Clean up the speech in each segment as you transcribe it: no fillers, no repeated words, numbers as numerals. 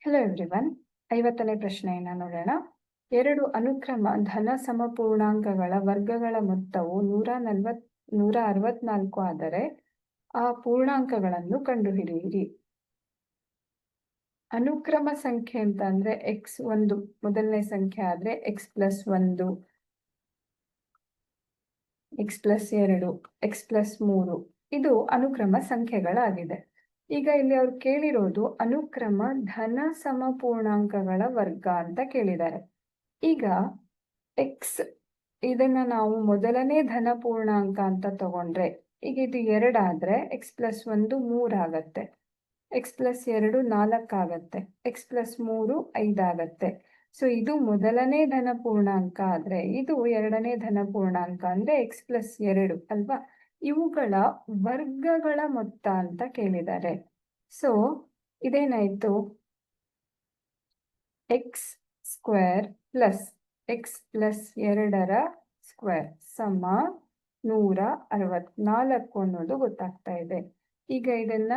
Hello everyone. 50ನೇ ಪ್ರಶ್ನೆಯನ್ನು ನೋಡೋಣ. ಎರಡು ಅನುಕ್ರಮ ಧನ ಸಮಪೂರ್ಣಾಂಕಗಳ ವರ್ಗಗಳ ಮೊತ್ತವು 164 ಆದರೆ ಆ ಪೂರ್ಣಾಂಕಗಳನ್ನು ಕಂಡುಹಿಡಿಯಿರಿ. ಅನುಕ್ರಮ ಸಂಖ್ಯೆ ಅಂತ ಅಂದ್ರೆ x1 ಮೊದಲನೇ ಸಂಖ್ಯೆ ಆದ್ರೆ x+1, x+2, x+3 ಇದು ಅನುಕ್ರಮ ಸಂಖ್ಯೆಗಳಾಗಿದೆ. ಈಗ ಇಲ್ಲಿ ಅವ್ರು ಕೇಳಿರೋದು ಅನುಕ್ರಮ ಧನ ಸಮಪೂರ್ಣಾಂಕಗಳ ವರ್ಗ ಅಂತ ಕೇಳಿದ್ದಾರೆ. ಈಗ x ಇದನ್ನ ನಾವು ಮೊದಲನೇ ಧನ ಪೂರ್ಣಾಂಕ ಅಂತ ತಗೊಂಡ್ರೆ, ಈಗ ಇದು 2 ಆದ್ರೆ x+1 3 ಆಗತ್ತೆ, x+2 4 ಆಗತ್ತೆ, x+3 5 ಆಗತ್ತೆ. ಸೊ ಇದು ಮೊದಲನೇ ಧನ ಪೂರ್ಣಾಂಕ ಆದ್ರೆ ಇದು ಎರಡನೇ ಧನ ಪೂರ್ಣಾಂಕ ಅಂದ್ರೆ x+2 ಅಲ್ವಾ. ಇವುಗಳ ವರ್ಗಗಳ ಮೊತ್ತ ಅಂತ ಕೇಳಿದ್ದಾರೆ. ಸೊ ಇದೇನಾಯ್ತು, x² ಪ್ಲಸ್ x+2ರ ಸ್ಕ್ವೇರ್ ಸಮ 164 ಅನ್ನೋದು ಗೊತ್ತಾಗ್ತಾ ಇದೆ. ಈಗ ಇದನ್ನ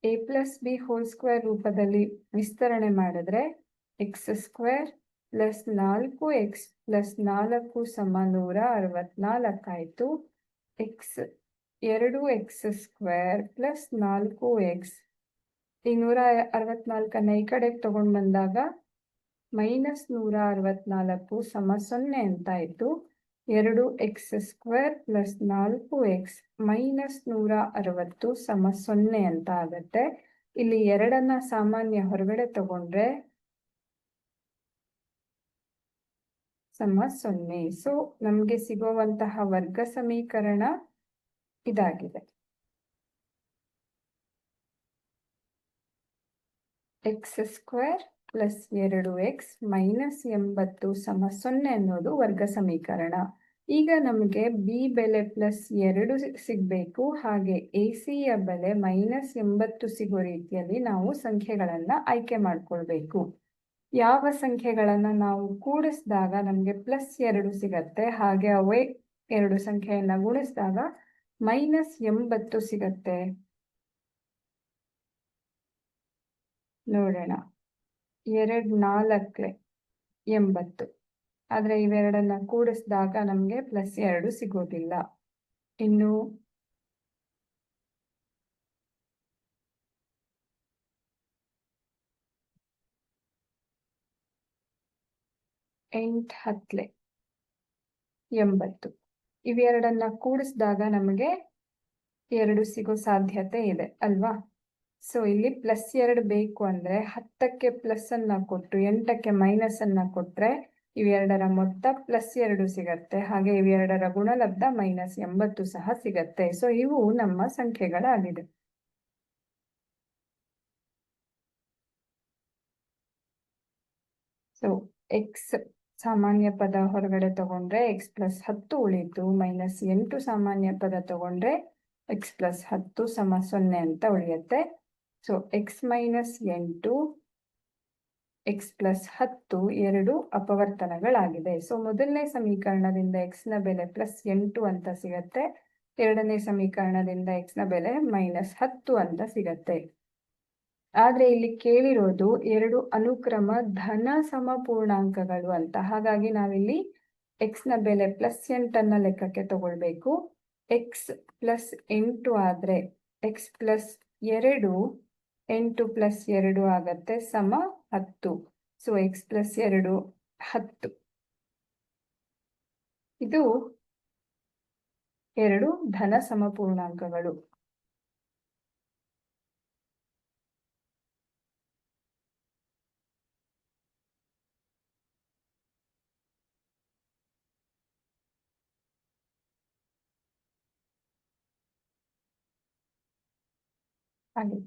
a+b² ರೂಪದಲ್ಲಿ ವಿಸ್ತರಣೆ ಮಾಡಿದ್ರೆ x² ಪ್ಲಸ್ 4x+4 ಸಮ 164 ಆಯಿತು.2x² ಪ್ಲಸ್ 4x, ಈ 164 ಈ ಕಡೆಗೆ ತಗೊಂಡು ಬಂದಾಗ -164 ಸಮ 0 ಅಂತಾಯಿತು. 2x² ಪ್ಲಸ್ 4x -160 ಸಮ 0 ಅಂತ ಆಗತ್ತೆ. ಇಲ್ಲಿ 2ನ್ನ ಸಾಮಾನ್ಯ ಹೊರಗಡೆ ತಗೊಂಡ್ರೆ ಸಮ 0. ಸೊ ನಮಗೆ ಸಿಗುವಂತಹ ವರ್ಗ ಸಮೀಕರಣ ಇದಾಗಿದೆ. x² ಪ್ಲಸ್ 2x ಮೈನಸ್ 80 ಸಮ 0 ಅನ್ನೋದು ವರ್ಗ ಸಮೀಕರಣ. ಈಗ ನಮಗೆ b ಬೆಲೆ +2 ಸಿಗಬೇಕು, ಹಾಗೆ ac ಯ ಬೆಲೆ -80 ಸಿಗೋ ರೀತಿಯಲ್ಲಿ ನಾವು ಸಂಖ್ಯೆಗಳನ್ನ ಆಯ್ಕೆ ಮಾಡ್ಕೊಳ್ಬೇಕು. ಯಾವ ಸಂಖ್ಯೆಗಳನ್ನ ನಾವು ಕೂಡಿಸಿದಾಗ ನಮಗೆ +2 ಸಿಗತ್ತೆ, ಹಾಗೆ ಅವೇ ಎರಡು ಸಂಖ್ಯೆಯನ್ನ ಗುಣಿಸಿದಾಗ -80 ಸಿಗತ್ತೆ. ನೋಡೋಣ. 2 4 80, ಆದ್ರೆ ಇವೆರಡನ್ನ ಕೂಡಿಸಿದಾಗ ನಮಗೆ +2 ಸಿಗೋದಿಲ್ಲ. ಇನ್ನು 8 10 80, ಇವೆರಡನ್ನ ಕೂಡಿಸಿದಾಗ ನಮಗೆ 2 ಸಿಗೋ ಸಾಧ್ಯತೆ ಇದೆ ಅಲ್ವಾ. ಸೊ ಇಲ್ಲಿ +2 ಬೇಕು ಅಂದ್ರೆ 10ಕ್ಕೆ ಪ್ಲಸ್ ಅನ್ನ ಕೊಟ್ಟು 8ಕ್ಕೆ ಮೈನಸ್ ಅನ್ನ ಕೊಟ್ರೆ ಇವೆರಡರ ಮೊತ್ತ +2 ಸಿಗತ್ತೆ, ಹಾಗೆ ಇವೆರಡರ ಗುಣಲಬ್ಧ -80 ಸಹ ಸಿಗತ್ತೆ. ಸೊ ಇವು ನಮ್ಮ ಸಂಖ್ಯೆಗಳಾಗಿದೆ. ಸೊ x ಸಾಮಾನ್ಯ ಪದ ಹೊರಗಡೆ ತಗೊಂಡ್ರೆ x+10 ಉಳಿತು, -8 ಸಾಮಾನ್ಯ ಪದ ತಗೊಂಡ್ರೆ x+10 ಸಮ 0 ಅಂತ ಉಳಿಯುತ್ತೆ. ಸೊ x -8 x+10 ಎರಡು ಅಪವರ್ತನಗಳಾಗಿದೆ. ಸೊ ಮೊದಲನೇ ಸಮೀಕರಣದಿಂದ x ನ ಬೆಲೆ +8 ಅಂತ ಸಿಗತ್ತೆ, ಎರಡನೇ ಸಮೀಕರಣದಿಂದ x ನ ಬೆಲೆ -10 ಅಂತ ಸಿಗತ್ತೆ. ಆದ್ರೆ ಇಲ್ಲಿ ಕೇಳಿರೋದು ಎರಡು ಅನುಕ್ರಮ ಧನ ಸಮಪೂರ್ಣಾಂಕಗಳು ಅಂತ, ಹಾಗಾಗಿ ನಾವಿಲ್ಲಿ x ನ ಬೆಲೆ +8 ಅನ್ನ ಲೆಕ್ಕಕ್ಕೆ ತಗೊಳ್ಬೇಕು. x +8 ಆದ್ರೆ x+2 8 + 2 ಆಗತ್ತೆ ಸಮ 10. So x+2 10. ಇದು ಎರಡು ಧನ ಸಮಪೂರ್ಣಾಂಕಗಳು. ಹಾಗೆ